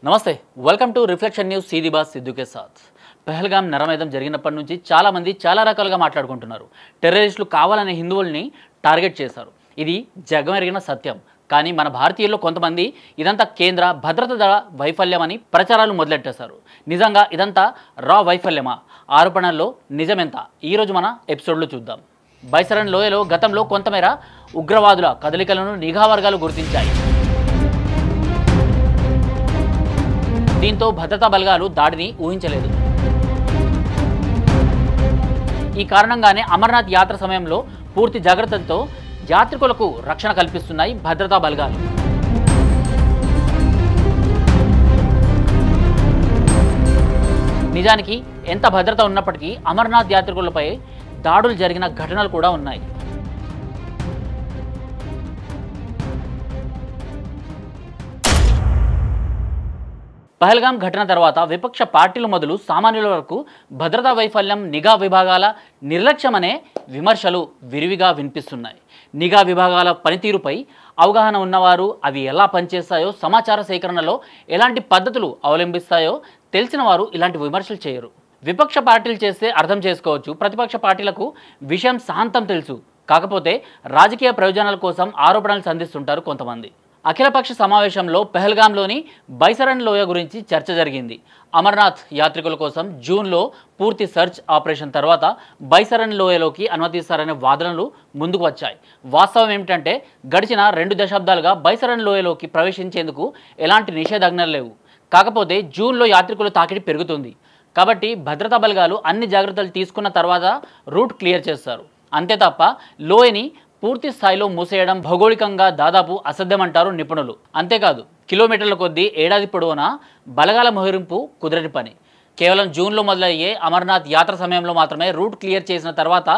నమస్తే welcome to reflection news సీది బాస్ సిద్ధు के साथ పహల్గాం నరమేధం జరిగినప్పటి నుంచి చాలా మంది చాలా రకాలుగా మాట్లాడుకుంటున్నారు. టెర్రరిస్టులు కావాలనే హిందువుల్ని టార్గెట్ చేశారు. ఇది జగమెరిగిన సత్యం. కానీ మన భారతీయుల్లో కొంతమంది ఇదంతా కేంద్ర భద్రతా దళ వైఫల్యమని ప్రచారాలు మొదలెట్టేశారు. నిజంగా ఇదంతా రా వైఫల్యమా? ఆరోపణల్లో నిజమెంత? ఈరోజు మన ఎపిసోడ్లో చూద్దాం. బైసరన్ లోయలో గతంలో కొంతమేర ఉగ్రవాదుల కదలికలను నిఘా వర్గాలు గుర్తించాయి. దీంతో భద్రతా బలగాలు దాడిని ఊహించలేదు. ఈ కారణంగానే అమర్నాథ్ యాత్ర సమయంలో పూర్తి జాగ్రత్తలతో యాత్రికులకు రక్షణ కల్పిస్తున్నాయి భద్రతా బలగాలు. నిజానికి ఎంత భద్రత ఉన్నప్పటికీ అమర్నాథ్ యాత్రికులపై దాడులు జరిగిన ఘటనలు కూడా ఉన్నాయి. పహల్గాం ఘటన తర్వాత విపక్ష పార్టీలు మొదలు సామాన్యుల వరకు భద్రతా వైఫల్యం, నిఘా విభాగాల నిర్లక్ష్యం అనే విమర్శలు విరివిగా వినిపిస్తున్నాయి. నిఘా విభాగాల పనితీరుపై అవగాహన ఉన్నవారు అవి ఎలా పనిచేస్తాయో, సమాచార సేకరణలో ఎలాంటి పద్ధతులు అవలంబిస్తాయో తెలిసిన వారు ఇలాంటి విమర్శలు చేయరు. విపక్ష పార్టీలు చేస్తే అర్థం చేసుకోవచ్చు. ప్రతిపక్ష పార్టీలకు విషయం సాంతం తెలుసు. కాకపోతే రాజకీయ ప్రయోజనాల కోసం ఆరోపణలు సంధిస్తుంటారు కొంతమంది. అఖిలపక్ష సమావేశంలో పహల్గాంలోని బైసరన్ లోయ గురించి చర్చ జరిగింది. అమర్నాథ్ యాత్రికుల కోసం జూన్లో పూర్తి సెర్చ్ ఆపరేషన్ తర్వాత బైసరన్ లోయలోకి అనుమతిస్తారనే వాదనలు ముందుకు వచ్చాయి. వాస్తవం ఏమిటంటే గడిచిన 2 దశాబ్దాలుగా బైసరన్ లోయలోకి ప్రవేశించేందుకు ఎలాంటి నిషేధాజ్ఞలు లేవు. కాకపోతే జూన్లో యాత్రికుల తాకిడి పెరుగుతుంది. కాబట్టి భద్రతా బలగాలు అన్ని జాగ్రత్తలు తీసుకున్న తర్వాత రూట్ క్లియర్ చేస్తారు. అంతే తప్ప లోయని పూర్తి స్థాయిలో మూసేయడం భౌగోళికంగా దాదాపు అసాధ్యమంటారు నిపుణులు. అంతేకాదు కిలోమీటర్ల కొద్దీ ఏడాది పొడవునా బలగాల మోహరింపు కుదరని పని. కేవలం జూన్లో మొదలయ్యే అమర్నాథ్ యాత్ర సమయంలో మాత్రమే రూట్ క్లియర్ చేసిన తర్వాత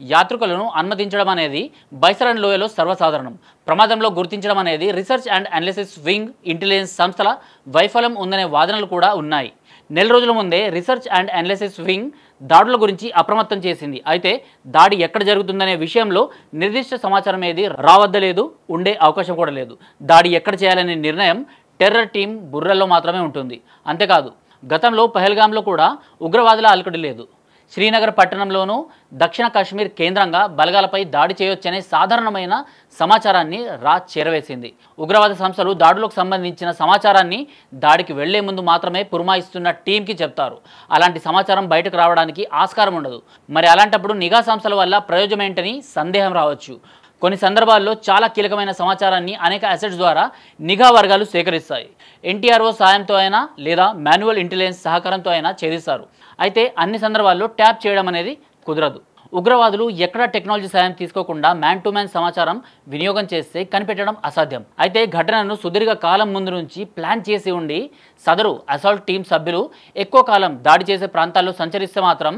యాత్రికులను అనుమతించడం అనేది బైసరన్ లోయలో సర్వసాధారణం. ప్రమాదంలో గుర్తించడం అనేది research and analysis wing intelligence సంస్థల వైఫల్యం ఉందనే వాదనలు కూడా ఉన్నాయి. నెల రోజుల ముందే రీసెర్చ్ అండ్ అనాలిసిస్ వింగ్ దాడుల గురించి అప్రమత్తం చేసింది. అయితే దాడి ఎక్కడ జరుగుతుందనే విషయంలో నిర్దిష్ట సమాచారం ఏది రావద్దలేదు, ఉండే అవకాశం కూడా లేదు. దాడి ఎక్కడ చేయాలనే నిర్ణయం టెర్రర్ టీం బుర్రల్లో మాత్రమే ఉంటుంది. అంతేకాదు గతంలో పహల్గాంలో కూడా ఉగ్రవాదుల అలకడి లేదు. శ్రీనగర్ పట్టణంలోనూ దక్షిణ కాశ్మీర్ కేంద్రంగా బలగాలపై దాడి చేయొచ్చనే సాధారణమైన సమాచారాన్ని రా చేరవేసింది. ఉగ్రవాద సంస్థలు దాడులకు సంబంధించిన సమాచారాన్ని దాడికి వెళ్లే ముందు మాత్రమే పురమాయిస్తున్న టీంకి చెప్తారు. అలాంటి సమాచారం బయటకు రావడానికి ఆస్కారం ఉండదు. మరి అలాంటప్పుడు నిఘా సంస్థల వల్ల ప్రయోజనం ఏంటని సందేహం రావచ్చు. కొన్ని సందర్భాల్లో చాలా కీలకమైన సమాచారాన్ని అనేక అసెట్స్ ద్వారా నిఘా వర్గాలు సేకరిస్తాయి. ఎన్టీఆర్ఓ సాయంతో అయినా లేదా మాన్యువల్ ఇంటెలిజెన్స్ సహకారంతో అయినా ఛేదిస్తారు. అయితే అన్ని సందర్భాల్లో ట్యాప్ చేయడం అనేది కుదరదు. ఉగ్రవాదులు ఎక్కడా టెక్నాలజీ సాయం తీసుకోకుండా మ్యాన్ టు మ్యాన్ సమాచారం వినియోగం చేస్తే కనిపెట్టడం అసాధ్యం. అయితే ఘటనను సుదీర్ఘ కాలం ముందు నుంచి ప్లాన్ చేసి ఉండి సదరు అసాల్ట్ టీం సభ్యులు ఎక్కువ కాలం దాడి చేసే ప్రాంతాల్లో సంచరిస్తే మాత్రం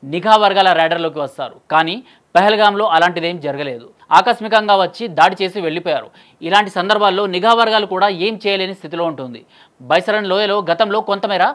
నిఘా వర్గాల ర్యాడర్లోకి వస్తారు. కానీ పహల్గాంలో అలాంటిదేం జరగలేదు. ఆకస్మికంగా వచ్చి దాడి చేసి వెళ్ళిపోయారు. ఇలాంటి సందర్భాల్లో నిఘా వర్గాలు కూడా ఏం చేయలేని స్థితిలో ఉంటుంది. బైసరన్ లోయలో గతంలో కొంతమేర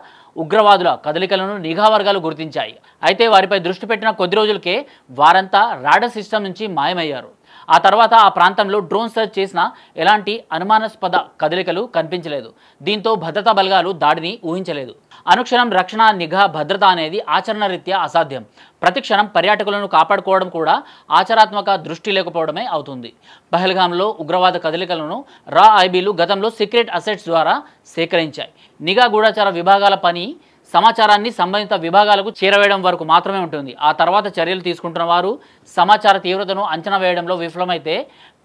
ఉగ్రవాదుల కదలికలను నిఘా వర్గాలు గుర్తించాయి. అయితే వారిపై దృష్టి పెట్టిన కొద్ది రోజులకే వారంతా రాడర్ సిస్టమ్ నుంచి మాయమయ్యారు. ఆ తర్వాత ఆ ప్రాంతంలో డ్రోన్ సెర్చ్ చేసినా ఎలాంటి అనుమానాస్పద కదలికలు కనిపించలేదు. దీంతో భద్రతా బలగాలు దాడిని ఊహించలేదు. అనుక్షణం రక్షణ, నిఘా, భద్రత అనేది ఆచరణ రీత్యా అసాధ్యం. ప్రతిక్షణం పర్యాటకులను కాపాడుకోవడం కూడా ఆచరాత్మక దృష్టి లేకపోవడమే అవుతుంది. పహల్గాంలో ఉగ్రవాద కదలికలను రా ఐబీలు గతంలో సీక్రెట్ అసెట్స్ ద్వారా సేకరించాయి. నిఘా గూఢచార విభాగాల పని సమాచారాన్ని సంబంధిత విభాగాలకు చేరవేయడం వరకు మాత్రమే ఉంటుంది. ఆ తర్వాత చర్యలు తీసుకుంటున్న వారు సమాచార తీవ్రతను అంచనా వేయడంలో విఫలమైతే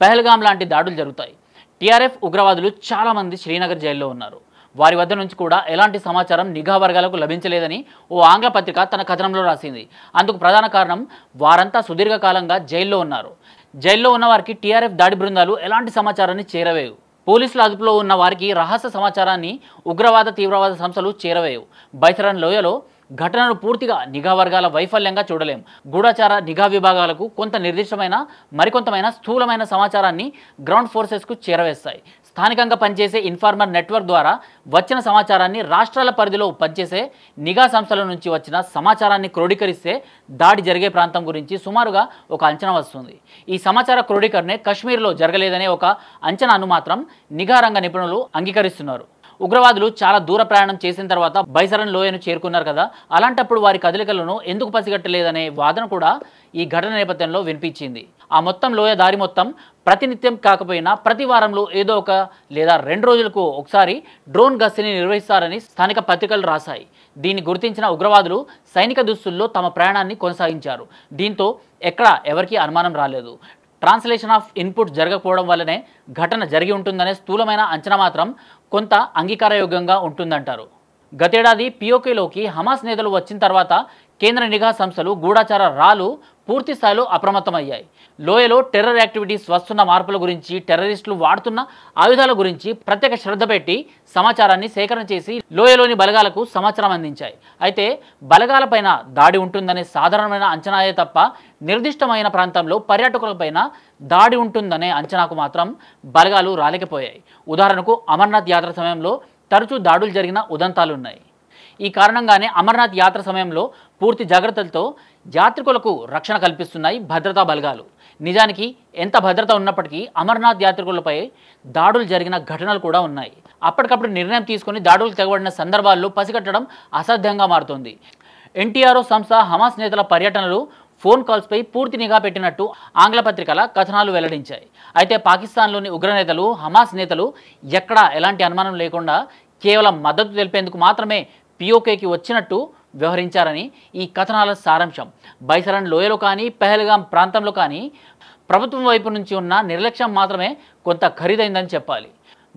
పహల్గాం లాంటి దాడులు జరుగుతాయి. టీఆర్ఎఫ్ ఉగ్రవాదులు చాలామంది శ్రీనగర్ జైల్లో ఉన్నారు. వారి వద్ద నుంచి కూడా ఎలాంటి సమాచారం నిఘా వర్గాలకు లభించలేదని ఓ ఆంగ్ల పత్రిక తన కథనంలో రాసింది. అందుకు ప్రధాన కారణం వారంతా సుదీర్ఘకాలంగా జైల్లో ఉన్నారు. జైల్లో ఉన్న వారికి టీఆర్ఎఫ్ దాడి బృందాలు ఎలాంటి సమాచారాన్ని చేరవేయవు. పోలీసుల అదుపులో ఉన్న వారికి రహస్య సమాచారాన్ని ఉగ్రవాద, తీవ్రవాద సంస్థలు చేరవేయవు. బైసరన్ లోయలో ఘటనను పూర్తిగా నిఘా వర్గాల వైఫల్యంగా చూడలేం. గూఢచార నిఘా విభాగాలకు కొంత నిర్దిష్టమైన మరికొంతమైన స్థూలమైన సమాచారాన్ని గ్రౌండ్ ఫోర్సెస్కు చేరవేస్తాయి. స్థానికంగా పనిచేసే ఇన్ఫార్మర్ నెట్వర్క్ ద్వారా వచ్చిన సమాచారాన్ని రాష్ట్రాల పరిధిలో పనిచేసే నిఘా సంస్థల నుంచి వచ్చిన సమాచారాన్ని క్రోడీకరిస్తే దాడి జరిగే ప్రాంతం గురించి సుమారుగా ఒక అంచనా వస్తుంది. ఈ సమాచార క్రోడీకరణే కశ్మీర్లో జరగలేదనే ఒక అంచనాను మాత్రం నిఘా రంగ నిపుణులు అంగీకరిస్తున్నారు. ఉగ్రవాదులు చాలా దూర ప్రయాణం చేసిన తర్వాత బైసరన్ లోయను చేరుకున్నారు కదా, అలాంటప్పుడు వారి కదలికలను ఎందుకు పసిగట్టలేదనే వాదన కూడా ఈ ఘటన నేపథ్యంలో వినిపించింది. ఆ మొత్తం లోయ దారి మొత్తం ప్రతినిత్యం కాకపోయినా ప్రతి వారంలో ఏదో ఒక లేదా 2 రోజులకు ఒకసారి డ్రోన్ గస్తీని నిర్వహిస్తారని స్థానిక పత్రికలు రాశాయి. దీన్ని గుర్తించిన ఉగ్రవాదులు సైనిక దుస్తుల్లో తమ ప్రయాణాన్ని కొనసాగించారు. దీంతో ఎవరికీ అనుమానం రాలేదు. ట్రాన్స్లేషన్ ఆఫ్ ఇన్పుట్ జరగకపోవడం వల్లనే ఘటన జరిగి ఉంటుందనే స్థూలమైన అంచనా మాత్రం కొంత అంగీకారయోగ్యంగా ఉంటుందంటారు. గతేడాది పిఓకేలోకి హమాస్ నేతలు వచ్చిన తర్వాత కేంద్ర నిఘా సంస్థలు గూఢాచార రాలు పూర్తి స్థాయిలో అప్రమత్తమయ్యాయి. లోయలో టెర్రర్ యాక్టివిటీస్ వస్తున్న మార్పుల గురించి, టెర్రరిస్టులు వాడుతున్న ఆయుధాల గురించి ప్రత్యేక శ్రద్ధ పెట్టి సమాచారాన్ని సేకరణ చేసి లోయలోని బలగాలకు సమాచారం అందించాయి. అయితే బలగాలపైన దాడి ఉంటుందనే సాధారణమైన అంచనాయే తప్ప నిర్దిష్టమైన ప్రాంతంలో పర్యాటకులపైన దాడి ఉంటుందనే అంచనాకు మాత్రం బలగాలు రాలేకపోయాయి. ఉదాహరణకు అమర్నాథ్ యాత్ర సమయంలో తరచూ దాడులు జరిగిన ఉదంతాలున్నాయి. ఈ కారణంగానే అమర్నాథ్ యాత్ర సమయంలో పూర్తి జాగ్రత్తలతో యాత్రికులకు రక్షణ కల్పిస్తున్నాయి భద్రతా బలగాలు. నిజానికి ఎంత భద్రత ఉన్నప్పటికీ అమర్నాథ్ యాత్రికులపై దాడులు జరిగిన ఘటనలు కూడా ఉన్నాయి. అప్పటికప్పుడు నిర్ణయం తీసుకుని దాడులు తెగబడిన సందర్భాల్లో పసిగట్టడం అసాధ్యంగా మారుతోంది. ఎన్టీఆర్ఓ సంస్థ హమాస్ నేతల పర్యటనలు, ఫోన్ కాల్స్పై పూర్తి నిఘా పెట్టినట్టు ఆంగ్ల పత్రికల కథనాలు వెల్లడించాయి. అయితే పాకిస్తాన్లోని ఉగ్రనేతలు, హమాస్ నేతలు ఎలాంటి అనుమానం లేకుండా కేవలం మద్దతు తెలిపేందుకు మాత్రమే పిఓకేకి వచ్చినట్టు వ్యవహరించారని ఈ కథనాల సారాంశం. బైసరన్ లోయలో కానీ, పెహల్గాం ప్రాంతంలో కానీ ప్రభుత్వం వైపు నుంచి ఉన్న నిర్లక్ష్యం మాత్రమే కొంత ఖరీదైందని చెప్పాలి.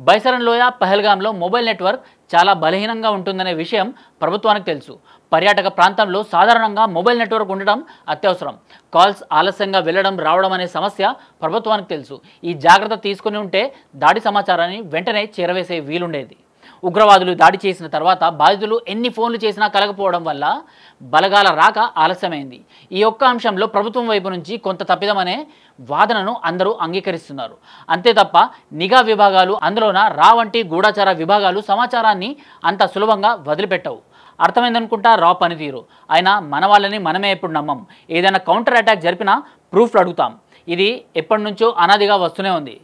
బైసరన్ లోయ, పెహల్గాంలో మొబైల్ నెట్వర్క్ చాలా బలహీనంగా ఉంటుందనే విషయం ప్రభుత్వానికి తెలుసు. పర్యాటక ప్రాంతంలో సాధారణంగా మొబైల్ నెట్వర్క్ ఉండడం అత్యవసరం. కాల్స్ ఆలస్యంగా వెళ్ళడం, రావడం అనే సమస్య ప్రభుత్వానికి తెలుసు. ఈ జాగ్రత్త తీసుకుని ఉంటే దాడి సమాచారాన్ని వెంటనే చేరవేసే వీలుండేది. ఉగ్రవాదులు దాడి చేసిన తర్వాత బాధితులు ఎన్ని ఫోన్లు చేసినా కలగపోవడం వల్ల బలగాల రాక ఆలస్యమైంది. ఈ ఒక్క అంశంలో ప్రభుత్వం వైపు నుంచి కొంత తప్పిదమనే వాదనను అందరూ అంగీకరిస్తున్నారు. అంతే తప్ప నిఘా విభాగాలు, అందులోన రా వంటి గూఢాచార విభాగాలు సమాచారాన్ని అంత సులభంగా వదిలిపెట్టవు. అర్థమైందనుకుంటా రా పనితీరు. అయినా మన వాళ్ళని మనమే ఎప్పుడు నమ్మం. ఏదైనా కౌంటర్ అటాక్ జరిపినా ప్రూఫ్లు అడుగుతాం. ఇది ఎప్పటి నుంచో అనాదిగా వస్తూనే ఉంది.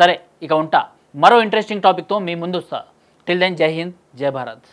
సరే, ఇక ఉంటా. మరో ఇంట్రెస్టింగ్ టాపిక్తో మీ ముందు వస్తా. టిల్ దెన్, జై హింద్, జై భారత్.